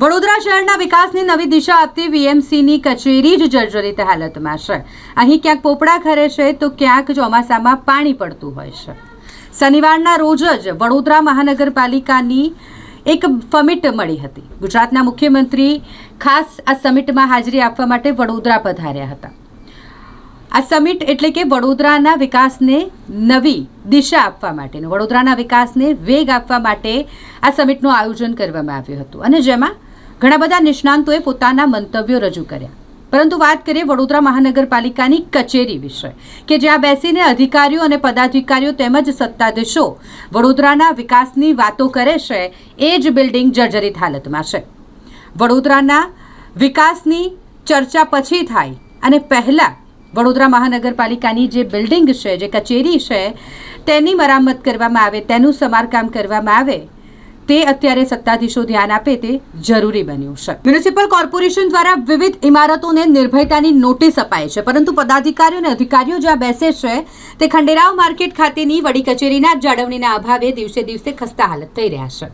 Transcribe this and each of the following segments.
વડોદરા શહેરના વિકાસની નવી દિશા આપતી વીએમસીની કચેરી જ જર્જરિત હાલતમાં છે। અહીં ક્યાંક પોપડા ખરે છે તો ક્યાંક ચોમાસામાં પાણી પડતું હોય છે। શનિવારના રોજ જ વડોદરા મહાનગરપાલિકાની એક સમિટ મળી હતી। ગુજરાતના મુખ્યમંત્રી ખાસ આ સમિટમાં હાજરી આપવા માટે વડોદરા પધાર્યા હતા। આ સમિટ એટલે કે વડોદરાના વિકાસને નવી દિશા આપવા માટે, વડોદરાના વિકાસને વેગ આપવા માટે આ સમિટનું આયોજન કરવામાં આવ્યું હતું અને જેમાં ઘણા બધા નિષ્ણાંતોએ પોતાના મંતવ્યો રજૂ કર્યા। પરંતુ વાત કરીએ વડોદરા મહાનગરપાલિકાની કચેરી વિશે કે જ્યાં બેસીને અધિકારીઓ અને પદાધિકારીઓ તેમજ સત્તાધીશો વડોદરાના વિકાસની વાતો કરે છે, એ જ બિલ્ડિંગ જર્જરિત હાલતમાં છે। વડોદરાના વિકાસની ચર્ચા પછી થાય અને પહેલાં વડોદરા મહાનગરપાલિકાની જે બિલ્ડિંગ છે, જે કચેરી છે, તેની મરામત કરવામાં આવે, તેનું સમારકામ કરવામાં આવે, તે અત્યારે સત્તાધીશો ધ્યાન આપે તે જરૂરી બન્યું છે। મ્યુનિસિપલ કોર્પોરેશન દ્વારા વિવિધ ઇમારતોને નિર્ભયતાની નોટિસ અપાય છે, પરંતુ પદાધિકારીઓ અને અધિકારીઓ જ્યાં બેસે છે તે ખંડેરાવ માર્કેટ ખાતેની વડી કચેરીના જાળવણીના અભાવે દિવસે દિવસે ખસ્તા હાલત થઈ રહ્યા છે।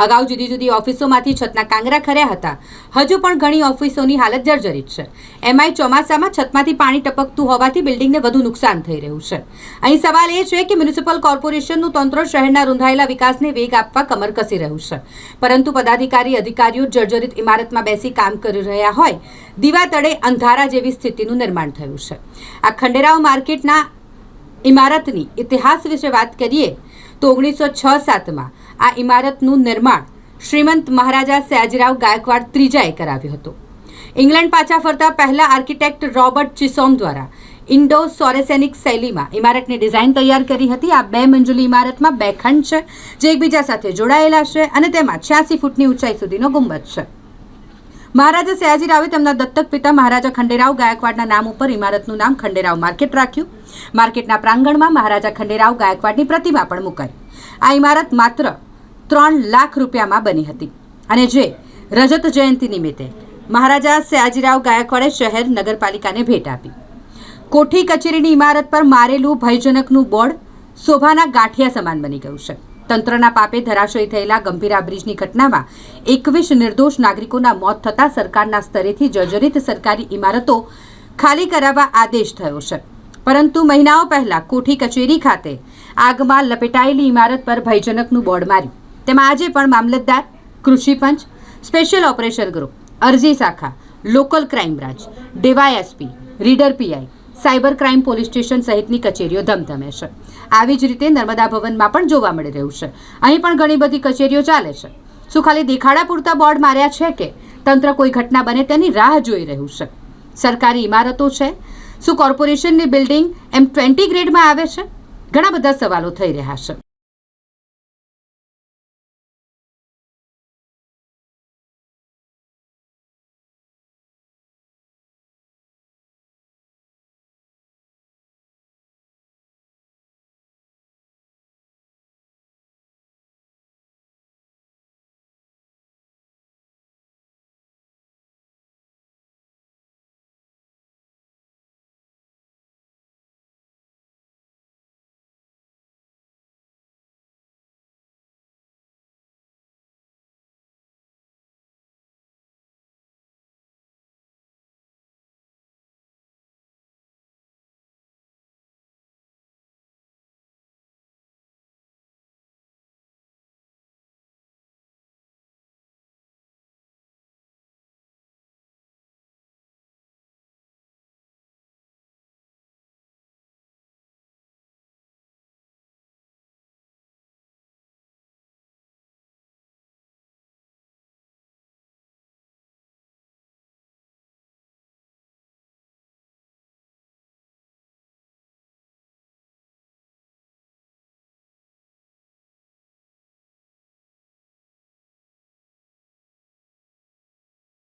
અગાઉ જુદી જુદી ઓફિસોમાંથી છતના કાંગરા ખર્યા હતા, હજુ પણ ઘણી ઓફિસોની હાલત જર્જરિત છે। એમાંય ચોમાસામાં છતમાંથી પાણી ટપકતું હોવાથી બિલ્ડિંગને વધુ નુકસાન થઈ રહ્યું છે। અહીં સવાલ એ છે કે મ્યુનિસિપલ કોર્પોરેશનનું તંત્ર શહેરના રૂંધાયેલા વિકાસને વેગ આપવા કમર કસી રહ્યું છે, પરંતુ પદાધિકારી અધિકારીઓ જર્જરિત ઇમારતમાં બેસી કામ કરી રહ્યા હોય દીવા તળે અંધારા જેવી સ્થિતિનું નિર્માણ થયું છે। આ ખંડેરાવ માર્કેટના ઇમારતની ઇતિહાસ વિશે વાત કરીએ તો 1906-7માં આ ઇમારતનું નિર્માણ શ્રીમંત મહારાજા સયાજીરાવ ગાયકવાડ ત્રીજાએ કરાવ્યું હતું। ઇંગ્લેન્ડ પાછા ફરતા પહેલા આર્કિટેક્ટ રોબર્ટ ચિસોમ દ્વારા ઇન્ડો સોરેસેનિક શૈલીમાં ઇમારતની ડિઝાઇન તૈયાર કરી હતી। આ 2 મંજિલી ઇમારતમાં 2 ખંડ છે જે એકબીજા સાથે જોડાયેલા છે અને તેમાં 86 ફૂટની ઊંચાઈ સુધીનો ગુંબજ છે। મહારાજા સયાજીરાવે તેમના દત્તક પિતા મહારાજા ખંડેરાવ ગાયકવાડના નામ ઉપર ઇમારતનું નામ ખંડેરાવ માર્કેટ રાખ્યું। માર્કેટના પ્રાંગણમાં મહારાજા ખંડેરાવ ગાયકવાડની પ્રતિમા પણ મુકાઈ। આ ઇમારત માત્ર 3 લાખ રૂપિયામાં બની હતી અને જે રજત જયંતિ નિમિત્તે મહારાજા સયાજીરાવ ગાયકવાડે શહેર નગરપાલિકાને ભેટ આપી। કોઠી કચેરીની ઇમારત પર મારેલું ભયજનકનું બોર્ડ શોભાના ગાંઠિયા સમાન બની ગયું છે। તંત્રના પાપે ધરાશયી થયેલા ગંભીરા બ્રિજની ઘટનામાં 21 નિર્દોષ નાગરિકોના મોત થતાં સરકારના સ્તરેથી જર્જરિત સરકારી ઇમારતો ખાલી કરાવવા આદેશ થયો છે, પરંતુ મહિનાઓ પહેલા કોઠી કચેરી ખાતે આગમાં લપેટાયેલી ઇમારત પર ભયજનકનું બોર્ડ માર્યું। તેમાં આજે પણ મામલતદાર, કૃષિ પંચ, સ્પેશિયલ ઓપરેશન ગ્રુપ, અરજી શાખા, local crime branch, DYSP, reader PI, cyber crime police station સહિતની કચેરીઓ ધમધમે છે। આવી જ રીતે નર્મદા ભવનમાં પણ જોવા મળી રહ્યું છે। અહીં પણ ઘણી બધી કચેરીઓ ચાલે છે। શું ખાલી દેખાડા પૂરતા બોર્ડ માર્યા છે કે તંત્ર કોઈ ઘટના બને તેની રાહ જોઈ રહ્યું છે? સરકારી ઇમારતો છે, શું કોર્પોરેશનની બિલ્ડિંગ M20 ગ્રેડમાં આવે છે? ઘણા બધા સવાલો થઈ રહ્યા છે।